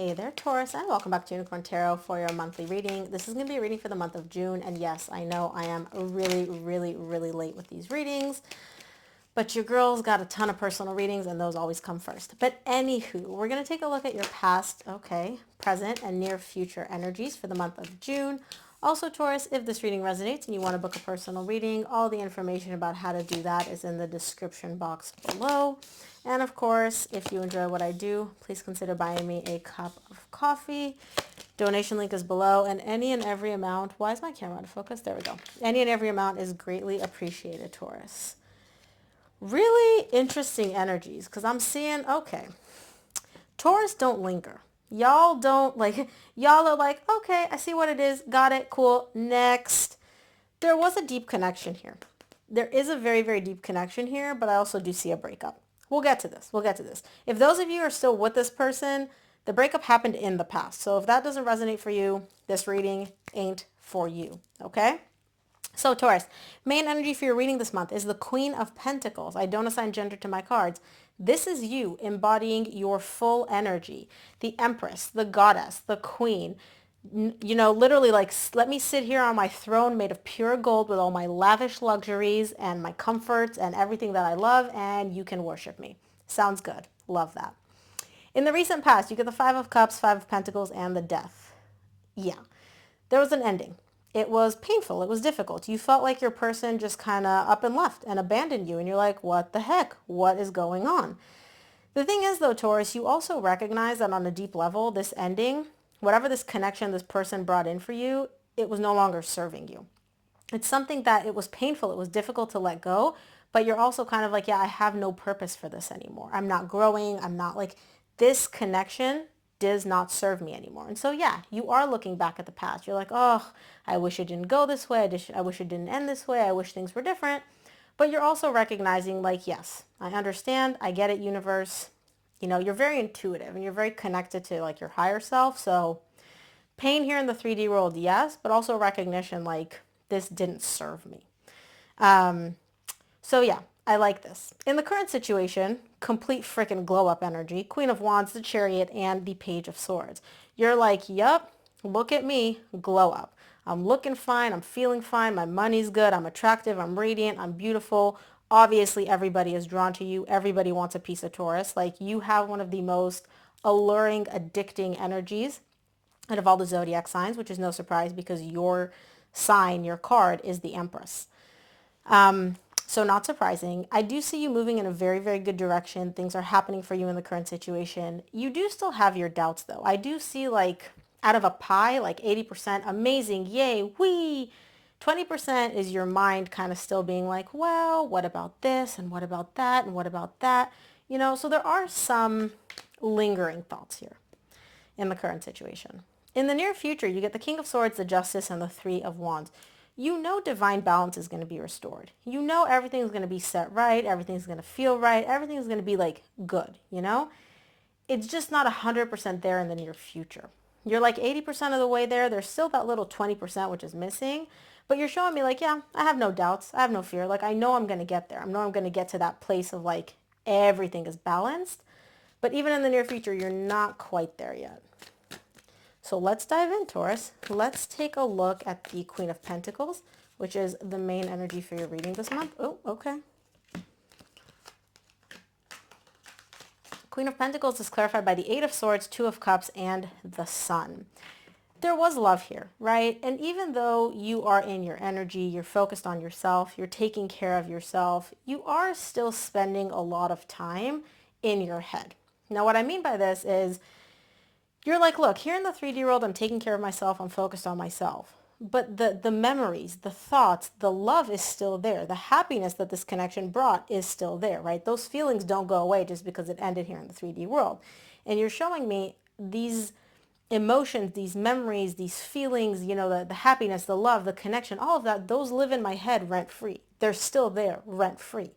Hey there, Taurus, and welcome back to Unicorn Tarot for your monthly reading. This is going to be a reading for the month of June, and yes, I know I am really late with these readings, but your girl's got a ton of personal readings, and those always come first. But anywho, we're going to take a look at your past, present, and near future energies for the month of June. Also, Taurus, if this reading resonates and you want to book a personal reading, all the information about how to do that is in the description box below. And of course, if you enjoy what I do, please consider buying me a cup of coffee. Donation link is below, and any and every amount, why is my camera out of focus? There we go. Any and every amount is greatly appreciated, Taurus. Really interesting energies, because I'm seeing, Taurus don't linger. Y'all don't y'all are like, okay, I see what it is. Got it. Cool. Next. There was a deep connection here. There is a very deep connection here, but I also do see a breakup. We'll get to this. If those of you are still with this person, the breakup happened in the past. So if that doesn't resonate for you, this reading ain't for you. Okay? So Taurus, main energy for your reading this month is the Queen of Pentacles. I don't assign gender to my cards. This is you embodying your full energy. The Empress, the Goddess, the Queen. Literally let me sit here on my throne made of pure gold with all my lavish luxuries and my comforts and everything that I love, and you can worship me. Sounds good. Love that. In the recent past, you get the Five of Cups, Five of Pentacles, and the Death. Yeah. There was an ending. It was painful. It was difficult. You felt like your person just kind of up and left and abandoned you. And you're like, what the heck? What is going on? The thing is, though, Taurus, you also recognize that on a deep level, this ending, whatever this connection this person brought in for you, it was no longer serving you. It's something that it was painful. It was difficult to let go. But you're also kind of like, yeah, I have no purpose for this anymore. I'm not growing. I'm not this connection does not serve me anymore. And so, yeah, you are looking back at the past. You're like, oh, I wish it didn't go this way. I wish it didn't end this way. I wish things were different. But you're also recognizing yes, I understand. I get it, universe. You're very intuitive and you're very connected to your higher self. So pain here in the 3D world, yes, but also recognition this didn't serve me. So yeah, I like this. In the current situation, complete freaking glow up energy, Queen of Wands, the Chariot, and the Page of Swords. You're like, yep, look at me, glow up. I'm looking fine. I'm feeling fine. My money's good. I'm attractive. I'm radiant. I'm beautiful. Obviously, everybody is drawn to you. Everybody wants a piece of Taurus. You have one of the most alluring, addicting energies out of all the zodiac signs, which is no surprise because your sign, your card, is the Empress. So not surprising. I do see you moving in a very good direction. Things are happening for you in the current situation. You do still have your doubts, though. I do see out of a pie, 80% amazing, yay, wee. 20% is your mind kind of still being well, what about this and what about that and what about that? So there are some lingering thoughts here in the current situation. In the near future, you get the King of Swords, the Justice, and the Three of Wands. You know divine balance is going to be restored. You know everything's going to be set right. Everything's going to feel right. Everything's going to be good, It's just not 100% there in the near future. You're 80% of the way there. There's still that little 20% which is missing. But you're showing me yeah, I have no doubts. I have no fear. I know I'm going to get there. I know I'm going to get to that place of everything is balanced. But even in the near future, you're not quite there yet. So let's dive in, Taurus. Let's take a look at the Queen of Pentacles, which is the main energy for your reading this month. Oh, okay. Queen of Pentacles is clarified by the Eight of Swords, Two of Cups, and the Sun. There was love here, right? And even though you are in your energy, you're focused on yourself, you're taking care of yourself, you are still spending a lot of time in your head. Now, what I mean by this is you're look, here in the 3D world, I'm taking care of myself. I'm focused on myself. But the memories, the thoughts, the love is still there. The happiness that this connection brought is still there, right? Those feelings don't go away just because it ended here in the 3D world. And you're showing me these emotions, these memories, these feelings, the happiness, the love, the connection, all of that, those live in my head rent-free. They're still there rent-free.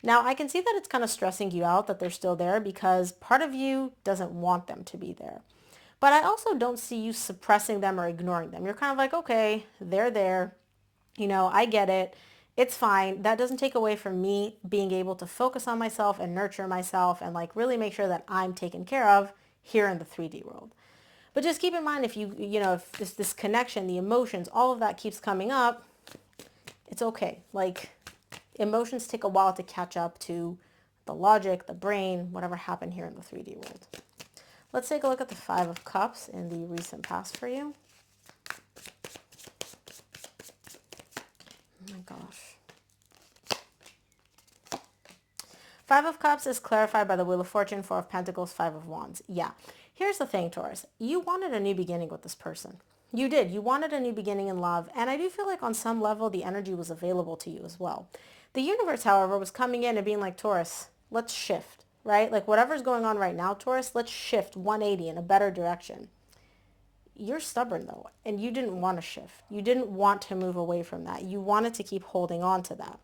Now, I can see that it's kind of stressing you out that they're still there because part of you doesn't want them to be there. But I also don't see you suppressing them or ignoring them. You're kind of okay, they're there. I get it. It's fine. That doesn't take away from me being able to focus on myself and nurture myself and really make sure that I'm taken care of here in the 3D world. But just keep in mind, if if this connection, the emotions, all of that keeps coming up, it's okay. Like, emotions take a while to catch up to the logic, the brain, whatever happened here in the 3D world. Let's take a look at the Five of Cups in the recent past for you. Oh my gosh. Five of Cups is clarified by the Wheel of Fortune, Four of Pentacles, Five of Wands. Yeah. Here's the thing, Taurus. You wanted a new beginning with this person. You did. You wanted a new beginning in love. And I do feel like on some level, the energy was available to you as well. The universe, however, was coming in and being like, Taurus, let's shift, right? Like whatever's going on right now, Taurus, let's shift 180 in a better direction. You're stubborn though, and you didn't want to shift. You didn't want to move away from that. You wanted to keep holding on to that.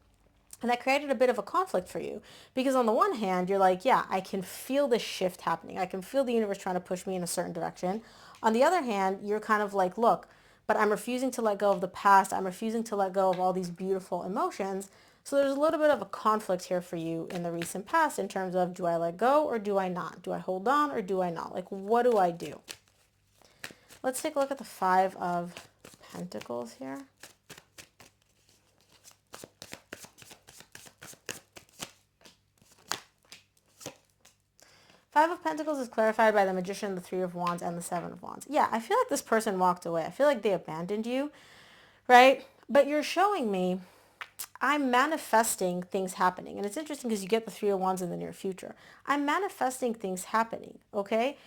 And that created a bit of a conflict for you because on the one hand, you're like, yeah, I can feel this shift happening. I can feel the universe trying to push me in a certain direction. On the other hand, you're kind of like, look, but I'm refusing to let go of the past. I'm refusing to let go of all these beautiful emotions. So there's a little bit of a conflict here for you in the recent past in terms of, do I let go or do I not? Do I hold on or do I not? Like, what do I do? Let's take a look at the Five of Pentacles here. Five of Pentacles is clarified by the Magician, the Three of Wands, and the Seven of Wands. Yeah, I feel like this person walked away. I feel like they abandoned you, right? But you're showing me I'm manifesting things happening. And it's interesting because you get the Three of Wands in the near future. I'm manifesting things happening, okay?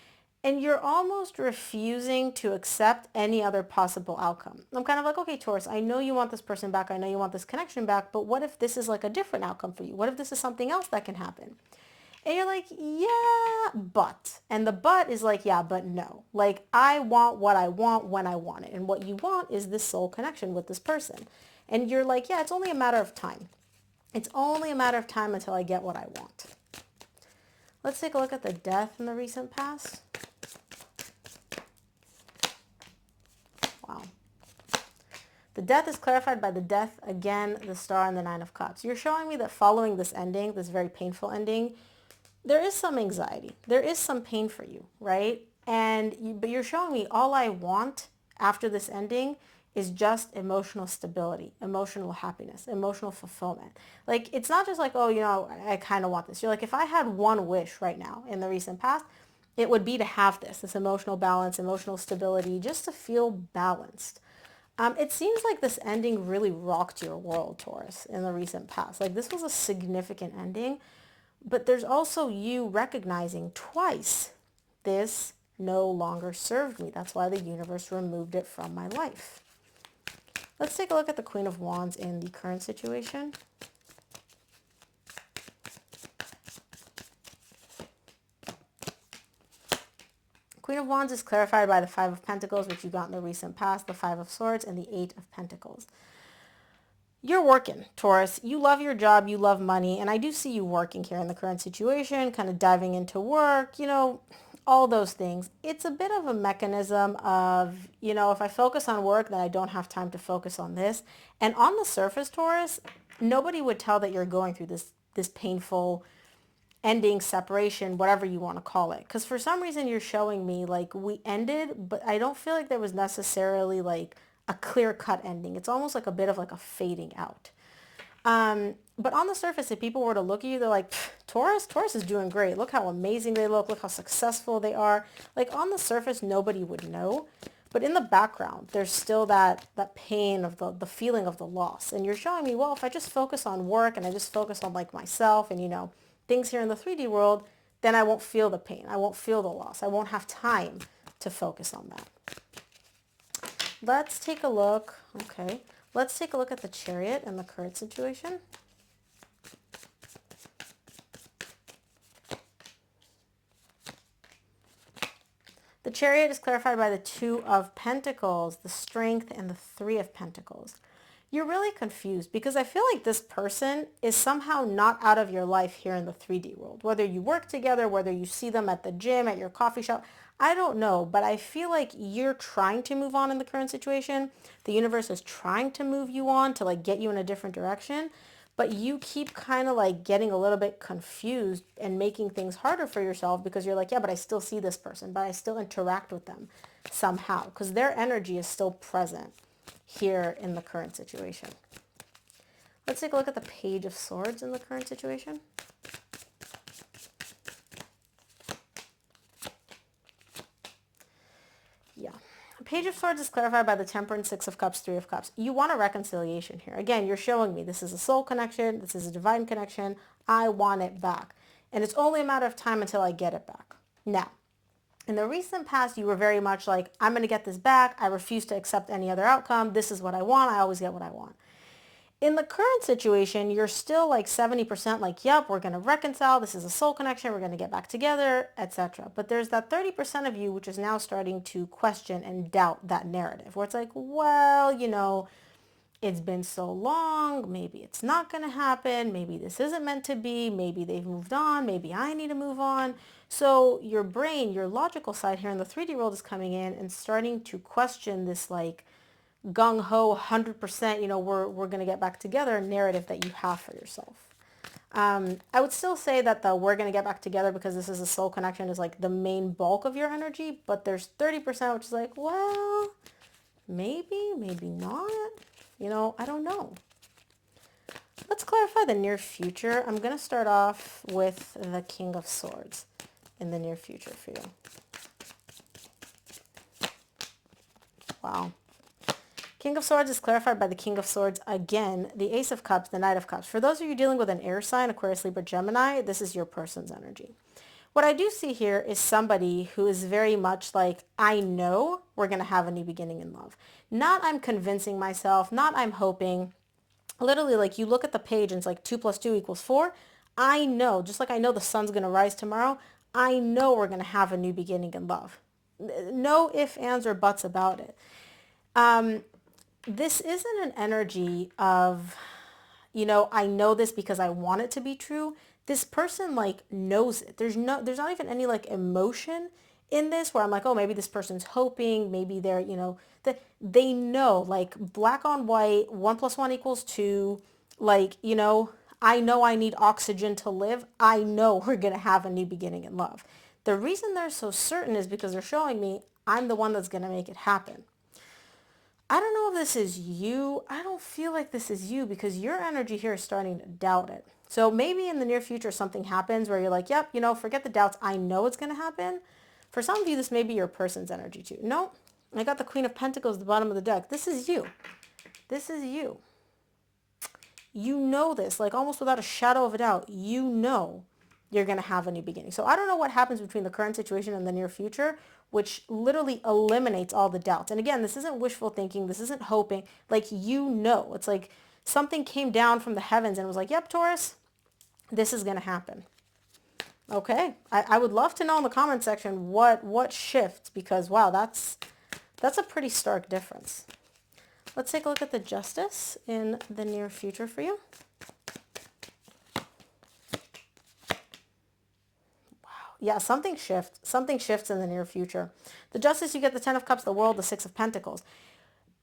And you're almost refusing to accept any other possible outcome. I'm kind of like, okay, Taurus, I know you want this person back. I know you want this connection back. But what if this is like a different outcome for you? What if this is something else that can happen? And you're like, yeah, but. And the but is like, yeah, but no. Like, I want what I want when I want it. And what you want is this soul connection with this person. And you're like, yeah, it's only a matter of time. It's only a matter of time until I get what I want. Let's take a look at the Death in the recent past. Wow. The Death is clarified by the Death, again, the Star, and the Nine of Cups. You're showing me that following this ending, this very painful ending, there is some anxiety. There is some pain for you, right? But you're showing me all I want after this ending is just emotional stability, emotional happiness, emotional fulfillment. Like, it's not just like, oh, I kind of want this. You're like, if I had one wish right now in the recent past, it would be to have this emotional balance, emotional stability, just to feel balanced. It seems like this ending really rocked your world, Taurus, in the recent past. Like, this was a significant ending. But there's also you recognizing twice, this no longer served me. That's why the universe removed it from my life. Let's take a look at the Queen of Wands in the current situation. Queen of Wands is clarified by the Five of Pentacles, which you got in the recent past, the Five of Swords, and the Eight of Pentacles. You're working, Taurus. You love your job. You love money. And I do see you working here in the current situation, kind of diving into work, all those things. It's a bit of a mechanism of, if I focus on work, then I don't have time to focus on this. And on the surface, Taurus, nobody would tell that you're going through this painful ending, separation, whatever you want to call it. Because for some reason you're showing me like we ended, but I don't feel like there was necessarily like a clear-cut ending. It's almost like a bit of like a fading out. But on the surface, if people were to look at you, they're like, Taurus is doing great. Look how amazing they look how successful they are. Like on the surface, nobody would know. But in the background, there's still that pain of the feeling of the loss. And you're showing me, well, if I just focus on work and I just focus on like myself and, things here in the 3D world, then I won't feel the pain. I won't feel the loss. I won't have time to focus on that. Let's take a look. Okay. Let's take a look at the Chariot and the current situation. The Chariot is clarified by the Two of Pentacles, the Strength, and the Three of Pentacles. You're really confused because I feel like this person is somehow not out of your life here in the 3D world. Whether you work together, whether you see them at the gym, at your coffee shop, I don't know, but I feel like you're trying to move on in the current situation. The universe is trying to move you on to like get you in a different direction. but you keep kind of like getting a little bit confused and making things harder for yourself because you're like, yeah, but I still see this person, but I still interact with them somehow because their energy is still present here in the current situation. Let's take a look at the Page of Swords in the current situation. Yeah. Page of Swords is clarified by the Temperance, Six of Cups, Three of Cups. You want a reconciliation here. Again, you're showing me this is a soul connection. This is a divine connection. I want it back. And it's only a matter of time until I get it back. Now, in the recent past, you were very much like, I'm going to get this back. I refuse to accept any other outcome. This is what I want. I always get what I want. In the current situation, you're still like 70% like, yep, we're going to reconcile. This is a soul connection. We're going to get back together, etc. But there's that 30% of you which is now starting to question and doubt that narrative where it's like, well, you know, it's been so long. Maybe it's not going to happen. Maybe this isn't meant to be. Maybe they've moved on. Maybe I need to move on. So your brain, your logical side here in the 3D world is coming in and starting to question this like gung-ho 100%, you know, we're going to get back together narrative that you have for yourself. I would still say that the we're going to get back together because this is a soul connection is like the main bulk of your energy, but there's 30% which is like, well, maybe, maybe not. You know, I don't know. Let's clarify the near future. I'm going to start off with the King of Swords in the near future for you. Wow. King of Swords is clarified by the King of Swords again, the Ace of Cups, the Knight of Cups. For those of you dealing with an air sign, Aquarius, Libra, Gemini, this is your person's energy. What I do see here is somebody who is very much like, I know we're going to have a new beginning in love. Not I'm convincing myself, not I'm hoping. Literally, like you look at the page and it's like 2 + 2 = 4. I know, just like I know the sun's going to rise tomorrow, I know we're going to have a new beginning in love. No ifs, ands, or buts about it. This isn't an energy of, you know, I know this because I want it to be true. This person like knows it. There's not even any like emotion in this where I'm like, oh, maybe this person's hoping, maybe they're, you know, that they know like black on white, 1 + 1 = 2. Like, you know I need oxygen to live. I know we're going to have a new beginning in love. The reason they're so certain is because they're showing me I'm the one that's going to make it happen. I don't know if this is you. I don't feel like this is you because your energy here is starting to doubt it. So maybe in the near future something happens where you're like, yep, you know, forget the doubts. I know it's going to happen. For some of you, this may be your person's energy too. No, I got the Queen of Pentacles at the bottom of the deck. This is you. This is you. You know this, like almost without a shadow of a doubt. You know you're going to have a new beginning. So I don't know what happens between the current situation and the near future, which literally eliminates all the doubts. And again, this isn't wishful thinking. This isn't hoping. Like, you know, it's like something came down from the heavens and was like, yep, Taurus, this is going to happen. Okay. I would love to know in the comment section what shifts because, wow, that's a pretty stark difference. Let's take a look at the Justice in the near future for you. Yeah, something shifts in the near future. The Justice, you get the 10 of Cups, the World, the 6 of Pentacles.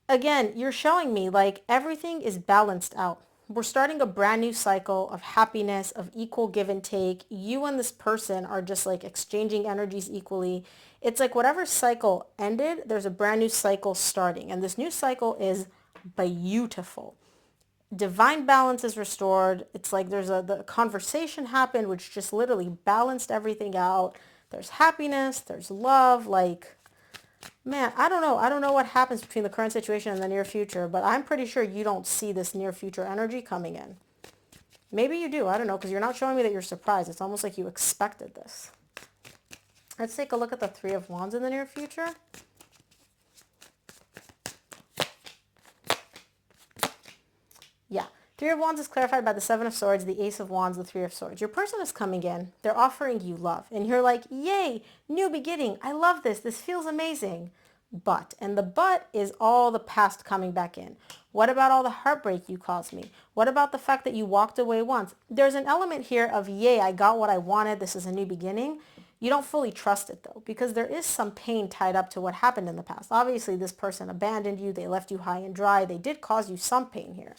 Again, you're showing me like everything is balanced out. We're starting a brand new cycle of happiness, of equal give and take. You and this person are just like exchanging energies equally. It's like whatever cycle ended, there's a brand new cycle starting. And this new cycle is beautiful. Divine balance is restored. It's like the conversation happened, which just literally balanced everything out. There's happiness, there's love. Like, man, I don't know. I don't know what happens between the current situation and the near future, but I'm pretty sure you don't see this near future energy coming in. Maybe you do. I don't know, because you're not showing me that you're surprised. It's almost like you expected this. Let's take a look at the Three of Wands in the near future. Yeah. Three of Wands is clarified by the Seven of Swords, the Ace of Wands, the Three of Swords. Your person is coming in. They're offering you love. And you're like, yay, new beginning. I love this. This feels amazing. And the but is all the past coming back in. What about all the heartbreak you caused me? What about the fact that you walked away once? There's an element here of, yay, I got what I wanted. This is a new beginning. You don't fully trust it though, because there is some pain tied up to what happened in the past. Obviously, this person abandoned you. They left you high and dry. They did cause you some pain here.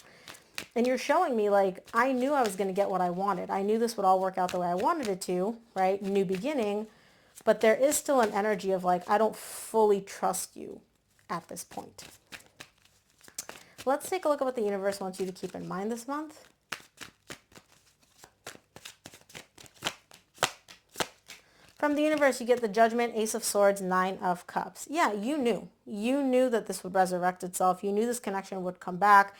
And you're showing me like, I knew I was going to get what I wanted. I knew this would all work out the way I wanted it to, right? New beginning. But there is still an energy of like, I don't fully trust you at this point. Let's take a look at what the universe wants you to keep in mind this month. From the universe, you get the Judgment, Ace of Swords, Nine of Cups. Yeah, you knew. You knew that this would resurrect itself. You knew this connection would come back.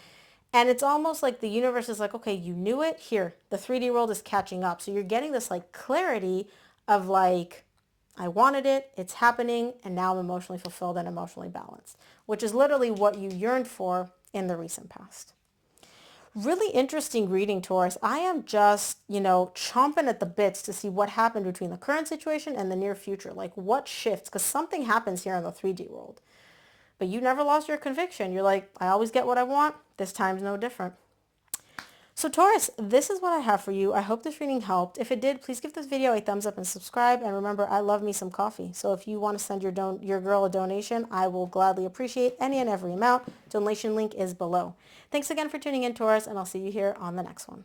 And it's almost like the universe is like, okay, you knew it. Here, the 3D world is catching up. So you're getting this like clarity of like, I wanted it, it's happening, and now I'm emotionally fulfilled and emotionally balanced, which is literally what you yearned for in the recent past. Really interesting reading, Taurus. I am just, chomping at the bits to see what happened between the current situation and the near future. Like what shifts, because something happens here in the 3D world. But you never lost your conviction. You're like, I always get what I want. This time's no different. So Taurus, this is what I have for you. I hope this reading helped. If it did, please give this video a thumbs up and subscribe. And remember, I love me some coffee. So if you want to send your girl a donation, I will gladly appreciate any and every amount. Donation link is below. Thanks again for tuning in, Taurus, and I'll see you here on the next one.